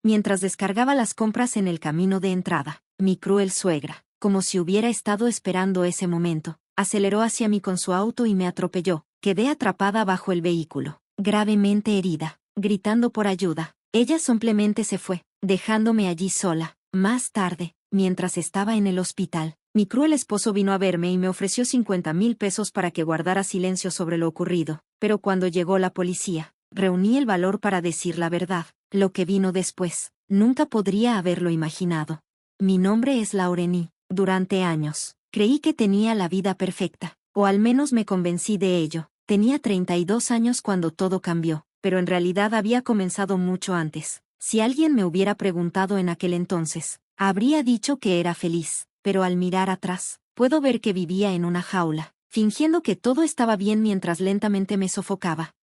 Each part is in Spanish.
mientras descargaba las compras en el camino de entrada. Mi cruel suegra, como si hubiera estado esperando ese momento, aceleró hacia mí con su auto y me atropelló. Quedé atrapada bajo el vehículo, gravemente herida, gritando por ayuda. Ella simplemente se fue, dejándome allí sola. Más tarde, mientras estaba en el hospital, mi cruel esposo vino a verme y me ofreció 50,000 pesos para que guardara silencio sobre lo ocurrido. Pero cuando llegó la policía, reuní el valor para decir la verdad. Lo que vino después, nunca podría haberlo imaginado. Mi nombre es Laureni. Durante años, creí que tenía la vida perfecta, o al menos me convencí de ello. Tenía 32 años cuando todo cambió, pero en realidad había comenzado mucho antes. Si alguien me hubiera preguntado en aquel entonces, habría dicho que era feliz, pero al mirar atrás, puedo ver que vivía en una jaula, fingiendo que todo estaba bien mientras lentamente me sofocaba.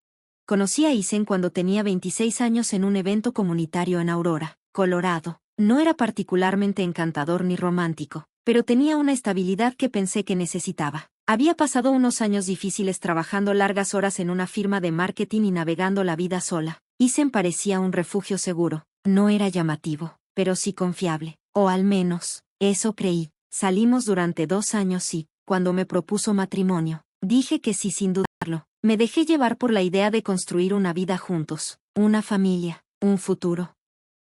Conocí a Isen cuando tenía 26 años en un evento comunitario en Aurora, Colorado. No era particularmente encantador ni romántico, pero tenía una estabilidad que pensé que necesitaba. Había pasado unos años difíciles trabajando largas horas en una firma de marketing y navegando la vida sola. Isen parecía un refugio seguro. No era llamativo, pero sí confiable. O al menos, eso creí. Salimos durante 2 años y, cuando me propuso matrimonio, dije que sí sin dudarlo. Me dejé llevar por la idea de construir una vida juntos, una familia, un futuro.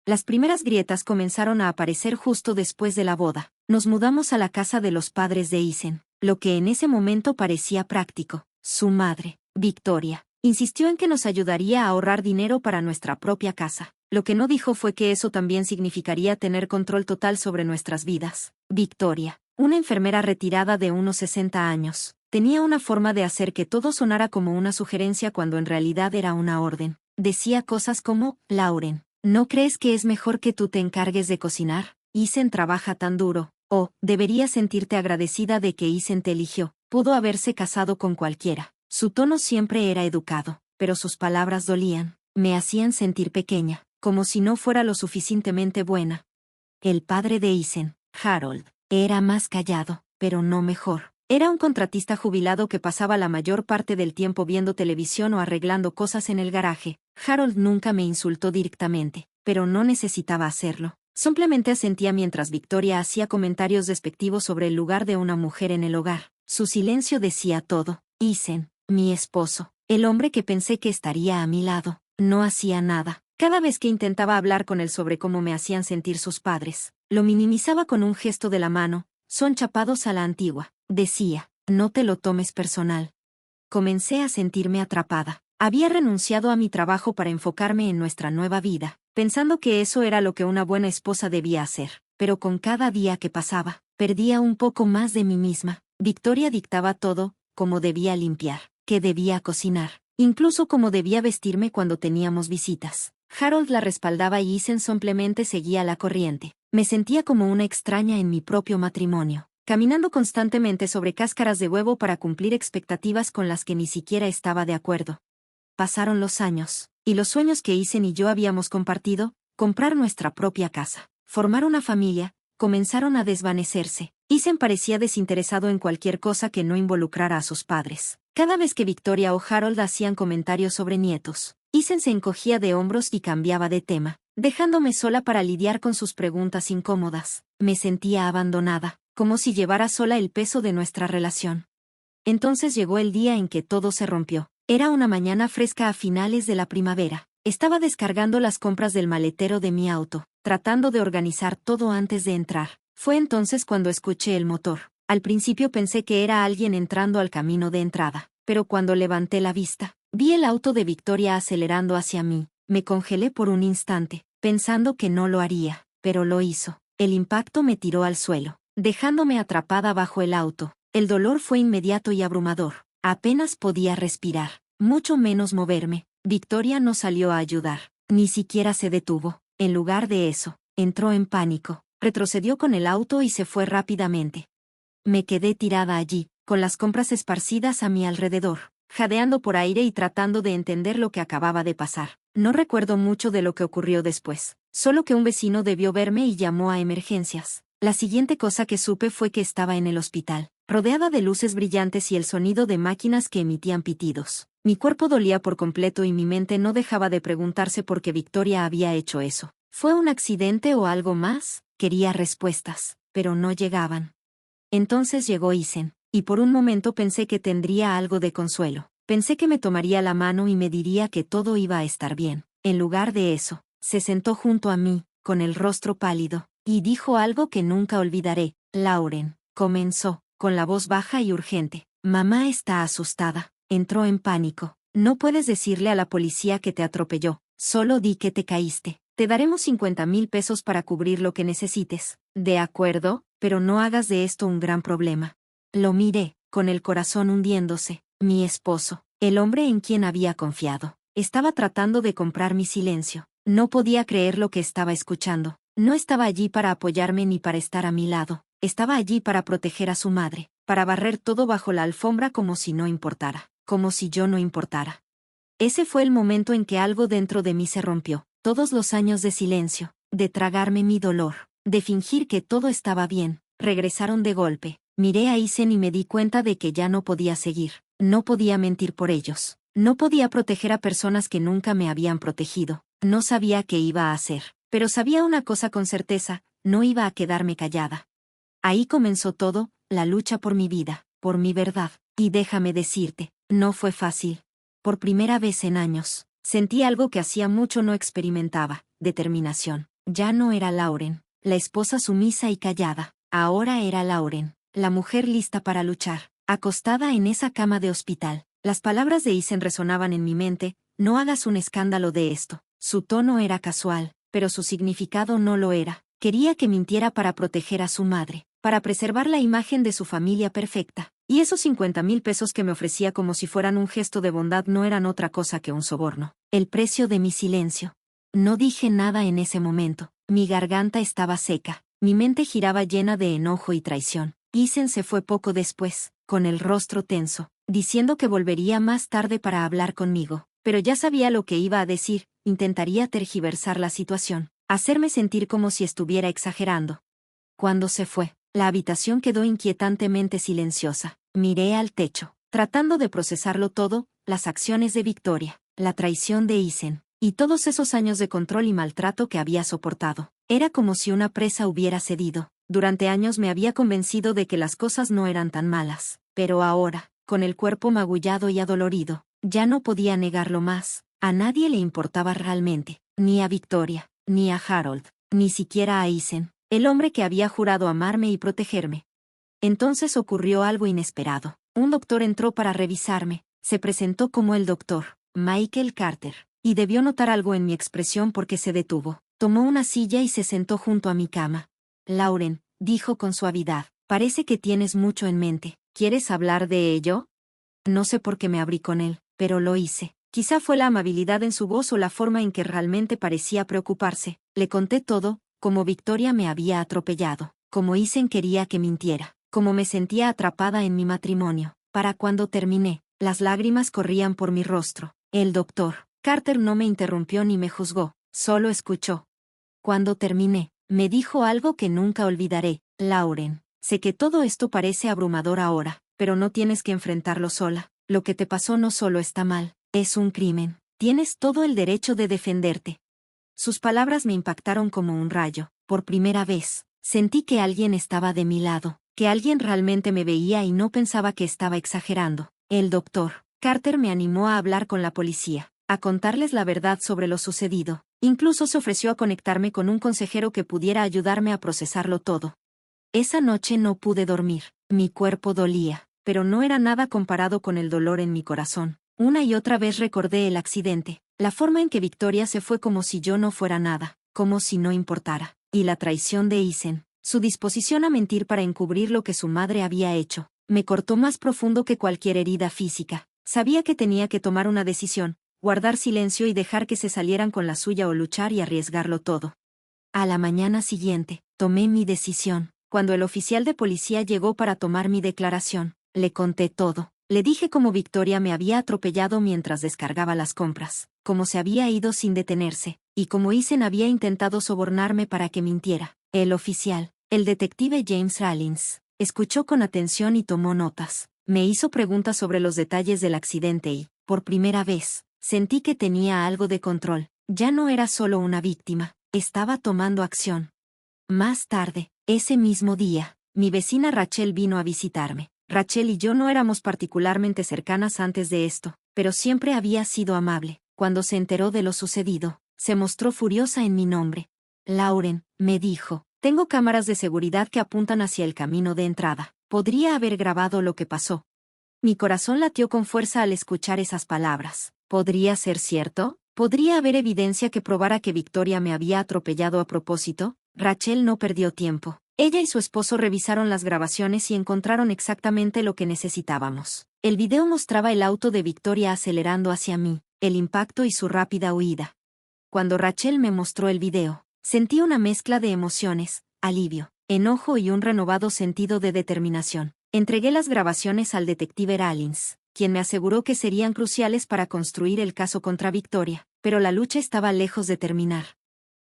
Las primeras grietas comenzaron a aparecer justo después de la boda. Nos mudamos a la casa de los padres de Isen, lo que en ese momento parecía práctico. Su madre, Victoria, insistió en que nos ayudaría a ahorrar dinero para nuestra propia casa. Lo que no dijo fue que eso también significaría tener control total sobre nuestras vidas. Victoria, una enfermera retirada de unos 60 años, tenía una forma de hacer que todo sonara como una sugerencia cuando en realidad era una orden. Decía cosas como, Lauren, ¿no crees que es mejor que tú te encargues de cocinar? Isen trabaja tan duro. O, deberías sentirte agradecida de que Isen te eligió. Pudo haberse casado con cualquiera. Su tono siempre era educado, pero sus palabras dolían. Me hacían sentir pequeña, como si no fuera lo suficientemente buena. El padre de Isen, Harold, era más callado, pero no mejor. Era un contratista jubilado que pasaba la mayor parte del tiempo viendo televisión o arreglando cosas en el garaje. Harold nunca me insultó directamente, pero no necesitaba hacerlo. Simplemente asentía mientras Victoria hacía comentarios despectivos sobre el lugar de una mujer en el hogar. Su silencio decía todo. Isen, mi esposo, el hombre que pensé que estaría a mi lado, no hacía nada. Cada vez que intentaba hablar con él sobre cómo me hacían sentir sus padres, lo minimizaba con un gesto de la mano. Son chapados a la antigua, decía, no te lo tomes personal. Comencé a sentirme atrapada. Había renunciado a mi trabajo para enfocarme en nuestra nueva vida, pensando que eso era lo que una buena esposa debía hacer. Pero con cada día que pasaba, perdía un poco más de mí misma. Victoria dictaba todo, cómo debía limpiar, qué debía cocinar, incluso cómo debía vestirme cuando teníamos visitas. Harold la respaldaba y Isen simplemente seguía la corriente. Me sentía como una extraña en mi propio matrimonio, caminando constantemente sobre cáscaras de huevo para cumplir expectativas con las que ni siquiera estaba de acuerdo. Pasaron los años, y los sueños que Isen y yo habíamos compartido, comprar nuestra propia casa, formar una familia, comenzaron a desvanecerse. Isen parecía desinteresado en cualquier cosa que no involucrara a sus padres. Cada vez que Victoria o Harold hacían comentarios sobre nietos, Isen se encogía de hombros y cambiaba de tema, dejándome sola para lidiar con sus preguntas incómodas. Me sentía abandonada, como si llevara sola el peso de nuestra relación. Entonces llegó el día en que todo se rompió. Era una mañana fresca a finales de la primavera. Estaba descargando las compras del maletero de mi auto, tratando de organizar todo antes de entrar. Fue entonces cuando escuché el motor. Al principio pensé que era alguien entrando al camino de entrada, pero cuando levanté la vista, vi el auto de Victoria acelerando hacia mí. Me congelé por un instante, pensando que no lo haría, pero lo hizo. El impacto me tiró al suelo, dejándome atrapada bajo el auto. El dolor fue inmediato y abrumador. Apenas podía respirar, mucho menos moverme. Victoria no salió a ayudar, ni siquiera se detuvo. En lugar de eso, entró en pánico, retrocedió con el auto y se fue rápidamente. Me quedé tirada allí, con las compras esparcidas a mi alrededor, jadeando por aire y tratando de entender lo que acababa de pasar. No recuerdo mucho de lo que ocurrió después, solo que un vecino debió verme y llamó a emergencias. La siguiente cosa que supe fue que estaba en el hospital, rodeada de luces brillantes y el sonido de máquinas que emitían pitidos. Mi cuerpo dolía por completo y mi mente no dejaba de preguntarse por qué Victoria había hecho eso. ¿Fue un accidente o algo más? Quería respuestas, pero no llegaban. Entonces llegó Isen, y por un momento pensé que tendría algo de consuelo. Pensé que me tomaría la mano y me diría que todo iba a estar bien. En lugar de eso, se sentó junto a mí, con el rostro pálido, y dijo algo que nunca olvidaré. Lauren, comenzó, con la voz baja y urgente. Mamá está asustada. Entró en pánico. No puedes decirle a la policía que te atropelló. Solo di que te caíste. Te daremos 50,000 pesos para cubrir lo que necesites. De acuerdo, pero no hagas de esto un gran problema. Lo miré, con el corazón hundiéndose. Mi esposo, el hombre en quien había confiado, estaba tratando de comprar mi silencio. No podía creer lo que estaba escuchando. No estaba allí para apoyarme ni para estar a mi lado. Estaba allí para proteger a su madre, para barrer todo bajo la alfombra como si no importara, como si yo no importara. Ese fue el momento en que algo dentro de mí se rompió. Todos los años de silencio, de tragarme mi dolor, de fingir que todo estaba bien, regresaron de golpe. Miré a Isen y me di cuenta de que ya no podía seguir. No podía mentir por ellos. No podía proteger a personas que nunca me habían protegido. No sabía qué iba a hacer. Pero sabía una cosa con certeza, no iba a quedarme callada. Ahí comenzó todo, la lucha por mi vida, por mi verdad. Y déjame decirte, no fue fácil. Por primera vez en años, sentí algo que hacía mucho no experimentaba, determinación. Ya no era Lauren, la esposa sumisa y callada. Ahora era Lauren, la mujer lista para luchar, acostada en esa cama de hospital. Las palabras de Isen resonaban en mi mente: no hagas un escándalo de esto. Su tono era casual, pero su significado no lo era. Quería que mintiera para proteger a su madre, para preservar la imagen de su familia perfecta. Y esos 50,000 pesos que me ofrecía como si fueran un gesto de bondad no eran otra cosa que un soborno. El precio de mi silencio. No dije nada en ese momento. Mi garganta estaba seca. Mi mente giraba llena de enojo y traición. Isen se fue poco después, con el rostro tenso, diciendo que volvería más tarde para hablar conmigo. Pero ya sabía lo que iba a decir. Intentaría tergiversar la situación, hacerme sentir como si estuviera exagerando. Cuando se fue, la habitación quedó inquietantemente silenciosa. Miré al techo, tratando de procesarlo todo: las acciones de Victoria, la traición de Isen, y todos esos años de control y maltrato que había soportado. Era como si una presa hubiera cedido. Durante años me había convencido de que las cosas no eran tan malas, pero ahora, con el cuerpo magullado y adolorido, ya no podía negarlo más. A nadie le importaba realmente, ni a Victoria, ni a Harold, ni siquiera a Isen, el hombre que había jurado amarme y protegerme. Entonces ocurrió algo inesperado. Un doctor entró para revisarme. Se presentó como el doctor Michael Carter, y debió notar algo en mi expresión porque se detuvo. Tomó una silla y se sentó junto a mi cama. Lauren, dijo con suavidad, parece que tienes mucho en mente. ¿Quieres hablar de ello? No sé por qué me abrí con él, pero lo hice. Quizá fue la amabilidad en su voz o la forma en que realmente parecía preocuparse. Le conté todo: cómo Victoria me había atropellado, cómo Isen quería que mintiera, cómo me sentía atrapada en mi matrimonio. Para cuando terminé, las lágrimas corrían por mi rostro. El doctor Carter no me interrumpió ni me juzgó, solo escuchó. Cuando terminé, me dijo algo que nunca olvidaré: Lauren, sé que todo esto parece abrumador ahora, pero no tienes que enfrentarlo sola. Lo que te pasó no solo está mal, es un crimen. Tienes todo el derecho de defenderte. Sus palabras me impactaron como un rayo. Por primera vez, sentí que alguien estaba de mi lado, que alguien realmente me veía y no pensaba que estaba exagerando. El doctor Carter me animó a hablar con la policía, a contarles la verdad sobre lo sucedido. Incluso se ofreció a conectarme con un consejero que pudiera ayudarme a procesarlo todo. Esa noche no pude dormir. Mi cuerpo dolía, pero no era nada comparado con el dolor en mi corazón. Una y otra vez recordé el accidente, la forma en que Victoria se fue como si yo no fuera nada, como si no importara, y la traición de Isen, su disposición a mentir para encubrir lo que su madre había hecho, me cortó más profundo que cualquier herida física. Sabía que tenía que tomar una decisión: guardar silencio y dejar que se salieran con la suya o luchar y arriesgarlo todo. A la mañana siguiente, tomé mi decisión. Cuando el oficial de policía llegó para tomar mi declaración, le conté todo. Le dije cómo Victoria me había atropellado mientras descargaba las compras, cómo se había ido sin detenerse, y cómo Isen había intentado sobornarme para que mintiera. El oficial, el detective James Rallins, escuchó con atención y tomó notas. Me hizo preguntas sobre los detalles del accidente y, por primera vez, sentí que tenía algo de control. Ya no era solo una víctima, Estaba tomando acción. Más tarde, ese mismo día, mi vecina Rachel vino a visitarme. Rachel y yo no éramos particularmente cercanas antes de esto, pero siempre había sido amable. Cuando se enteró de lo sucedido, se mostró furiosa en mi nombre. Lauren, me dijo, tengo cámaras de seguridad que apuntan hacia el camino de entrada. Podría haber grabado lo que pasó. Mi corazón latió con fuerza al escuchar esas palabras. ¿Podría ser cierto? ¿Podría haber evidencia que probara que Victoria me había atropellado a propósito? Rachel no perdió tiempo. Ella y su esposo revisaron las grabaciones y encontraron exactamente lo que necesitábamos. El video mostraba el auto de Victoria acelerando hacia mí, el impacto y su rápida huida. Cuando Rachel me mostró el video, sentí una mezcla de emociones, alivio, enojo y un renovado sentido de determinación. Entregué las grabaciones al detective Rallins, quien me aseguró que serían cruciales para construir el caso contra Victoria, pero la lucha estaba lejos de terminar.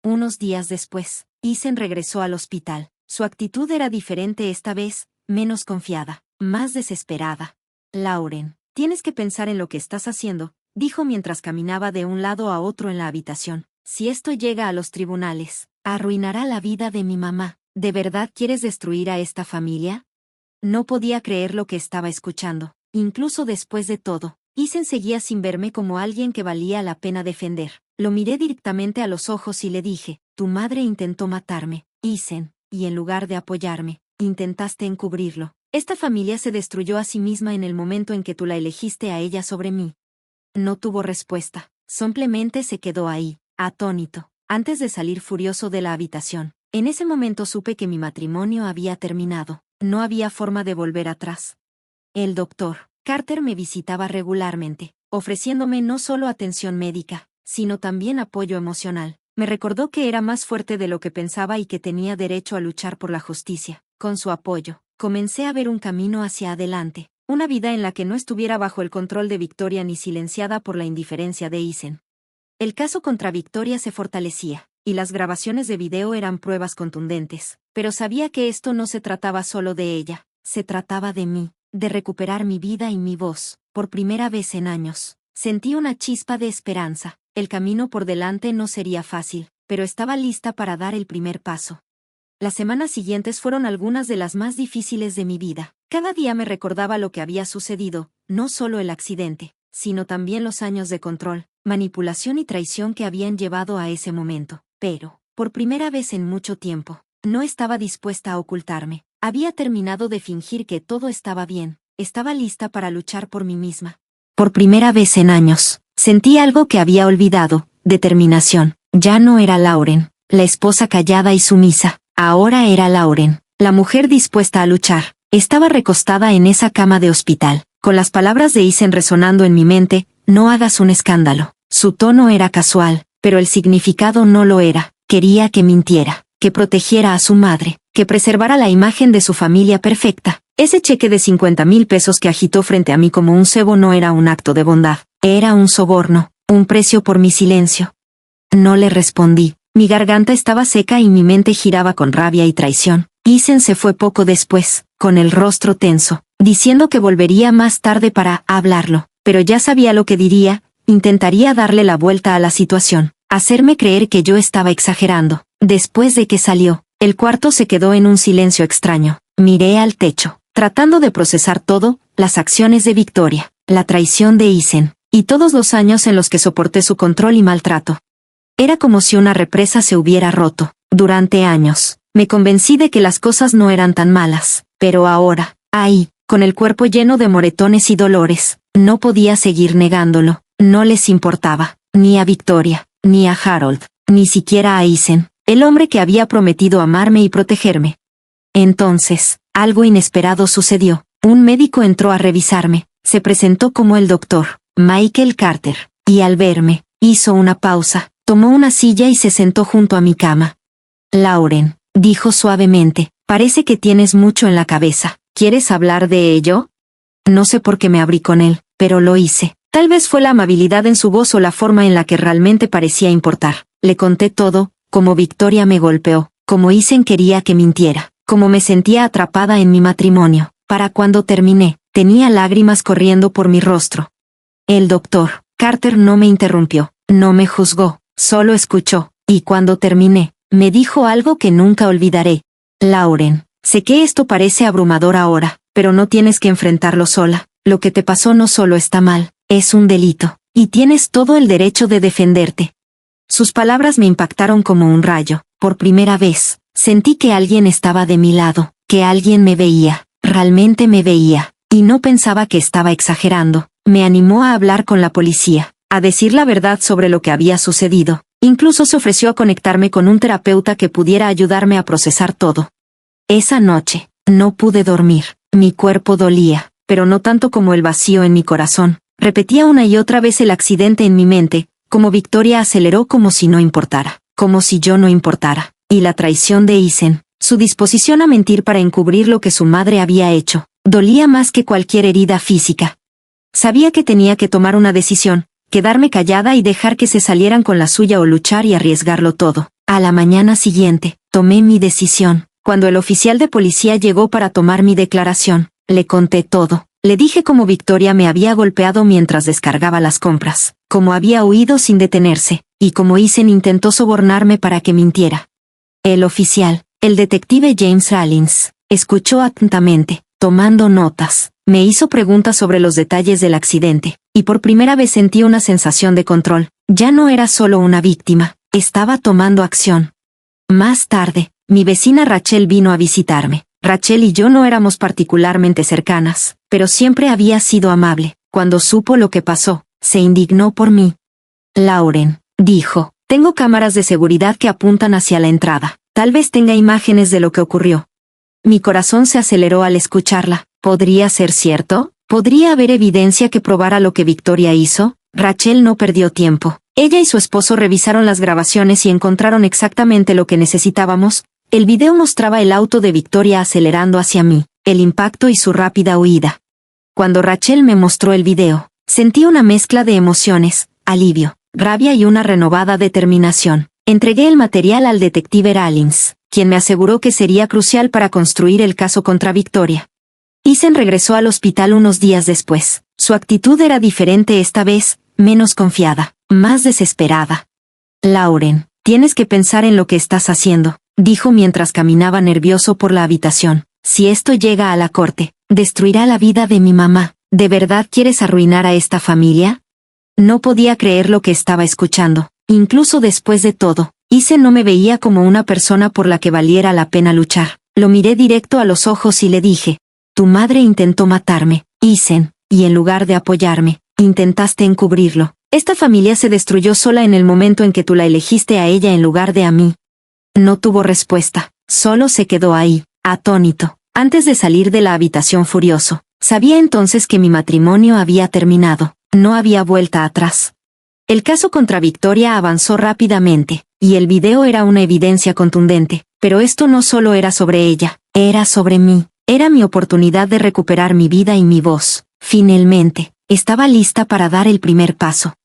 Unos días después, Ethan regresó al hospital. Su actitud era diferente esta vez, menos confiada, más desesperada. Lauren, tienes que pensar en lo que estás haciendo, dijo mientras caminaba de un lado a otro en la habitación. Si esto llega a los tribunales, arruinará la vida de mi mamá. ¿De verdad quieres destruir a esta familia? No podía creer lo que estaba escuchando. Incluso después de todo, Ethan seguía sin verme como alguien que valía la pena defender. Lo miré directamente a los ojos y le dije, tu madre intentó matarme, Ethan, y en lugar de apoyarme, intentaste encubrirlo. Esta familia se destruyó a sí misma en el momento en que tú la elegiste a ella sobre mí. No tuvo respuesta, simplemente se quedó ahí, atónito, antes de salir furioso de la habitación. En ese momento supe que mi matrimonio había terminado. No había forma de volver atrás. El doctor Carter me visitaba regularmente, ofreciéndome no solo atención médica, sino también apoyo emocional. Me recordó que era más fuerte de lo que pensaba y que tenía derecho a luchar por la justicia. Con su apoyo, comencé a ver un camino hacia adelante, una vida en la que no estuviera bajo el control de Victoria ni silenciada por la indiferencia de Ethan. El caso contra Victoria se fortalecía, y las grabaciones de video eran pruebas contundentes, pero sabía que esto no se trataba solo de ella, se trataba de mí, de recuperar mi vida y mi voz. Por primera vez en años, sentí una chispa de esperanza. El camino por delante no sería fácil, pero estaba lista para dar el primer paso. Las semanas siguientes fueron algunas de las más difíciles de mi vida. Cada día me recordaba lo que había sucedido, no solo el accidente, sino también los años de control, manipulación y traición que habían llevado a ese momento. Pero, por primera vez en mucho tiempo, no estaba dispuesta a ocultarme. Había terminado de fingir que todo estaba bien. Estaba lista para luchar por mí misma. Por primera vez en años, sentí algo que había olvidado, determinación. Ya no era Lauren, la esposa callada y sumisa. Ahora era Lauren, la mujer dispuesta a luchar. Estaba recostada en esa cama de hospital, con las palabras de Ethan resonando en mi mente, no hagas un escándalo. Su tono era casual, pero el significado no lo era. Quería que mintiera, que protegiera a su madre, que preservara la imagen de su familia perfecta. Ese cheque de 50,000 pesos que agitó frente a mí como un cebo no era un acto de bondad, era un soborno, un precio por mi silencio. No le respondí. Mi garganta estaba seca y mi mente giraba con rabia y traición. Ethan se fue poco después, con el rostro tenso, diciendo que volvería más tarde para hablarlo, pero ya sabía lo que diría. Intentaría darle la vuelta a la situación, hacerme creer que yo estaba exagerando. Después de que salió, el cuarto se quedó en un silencio extraño. Miré al techo, tratando de procesar todo, las acciones de Victoria, la traición de Ethan, y todos los años en los que soporté su control y maltrato. Era como si una represa se hubiera roto. Durante años, me convencí de que las cosas no eran tan malas, pero ahora, ahí, con el cuerpo lleno de moretones y dolores, no podía seguir negándolo. No les importaba, ni a Victoria, ni a Harold, ni siquiera a Ethan, el hombre que había prometido amarme y protegerme. Entonces, algo inesperado sucedió. Un médico entró a revisarme, se presentó como el doctor Michael Carter, y al verme, hizo una pausa, tomó una silla y se sentó junto a mi cama. Lauren, dijo suavemente, parece que tienes mucho en la cabeza. ¿Quieres hablar de ello? No sé por qué me abrí con él, pero lo hice. Tal vez fue la amabilidad en su voz o la forma en la que realmente parecía importar. Le conté todo, cómo Victoria me golpeó, cómo Ethan quería que mintiera, cómo me sentía atrapada en mi matrimonio. Para cuando terminé, tenía lágrimas corriendo por mi rostro. El doctor Carter no me interrumpió, no me juzgó, solo escuchó, y cuando terminé, me dijo algo que nunca olvidaré. Lauren, sé que esto parece abrumador ahora, pero no tienes que enfrentarlo sola. Lo que te pasó no solo está mal, es un delito, y tienes todo el derecho de defenderte. Sus palabras me impactaron como un rayo. Por primera vez, sentí que alguien estaba de mi lado, que alguien me veía, realmente me veía, y no pensaba que estaba exagerando. Me animó a hablar con la policía, a decir la verdad sobre lo que había sucedido. Incluso se ofreció a conectarme con un terapeuta que pudiera ayudarme a procesar todo. Esa noche, no pude dormir. Mi cuerpo dolía, pero no tanto como el vacío en mi corazón. Repetía una y otra vez el accidente en mi mente, como Victoria aceleró como si no importara, como si yo no importara. Y la traición de Eisen, su disposición a mentir para encubrir lo que su madre había hecho, dolía más que cualquier herida física. Sabía que tenía que tomar una decisión, quedarme callada y dejar que se salieran con la suya o luchar y arriesgarlo todo. A la mañana siguiente, tomé mi decisión. Cuando el oficial de policía llegó para tomar mi declaración, le conté todo. Le dije cómo Victoria me había golpeado mientras descargaba las compras, cómo había huido sin detenerse, y cómo Eisen intentó sobornarme para que mintiera. El oficial, el detective James Rawlins, escuchó atentamente, tomando notas. Me hizo preguntas sobre los detalles del accidente, y por primera vez sentí una sensación de control. Ya no era solo una víctima, estaba tomando acción. Más tarde, mi vecina Rachel vino a visitarme. Rachel y yo no éramos particularmente cercanas, pero siempre había sido amable. Cuando supo lo que pasó, se indignó por mí. Lauren, dijo, tengo cámaras de seguridad que apuntan hacia la entrada. Tal vez tenga imágenes de lo que ocurrió. Mi corazón se aceleró al escucharla. ¿Podría ser cierto? ¿Podría haber evidencia que probara lo que Victoria hizo? Rachel no perdió tiempo. Ella y su esposo revisaron las grabaciones y encontraron exactamente lo que necesitábamos. El video mostraba el auto de Victoria acelerando hacia mí, el impacto y su rápida huida. Cuando Rachel me mostró el video, sentí una mezcla de emociones, alivio, rabia y una renovada determinación. Entregué el material al detective Rawlins, quien me aseguró que sería crucial para construir el caso contra Victoria. Eisen regresó al hospital unos días después. Su actitud era diferente esta vez, menos confiada, más desesperada. Lauren, tienes que pensar en lo que estás haciendo, dijo mientras caminaba nervioso por la habitación. Si esto llega a la corte, destruirá la vida de mi mamá. ¿De verdad quieres arruinar a esta familia? No podía creer lo que estaba escuchando. Incluso después de todo, Eisen no me veía como una persona por la que valiera la pena luchar. Lo miré directo a los ojos y le dije, tu madre intentó matarme, Eisen, y en lugar de apoyarme, intentaste encubrirlo. Esta familia se destruyó sola en el momento en que tú la elegiste a ella en lugar de a mí. No tuvo respuesta, solo se quedó ahí, atónito. Antes de salir de la habitación furioso, sabía entonces que mi matrimonio había terminado, no había vuelta atrás. El caso contra Victoria avanzó rápidamente, y el video era una evidencia contundente, pero esto no solo era sobre ella, era sobre mí, era mi oportunidad de recuperar mi vida y mi voz. Finalmente, estaba lista para dar el primer paso.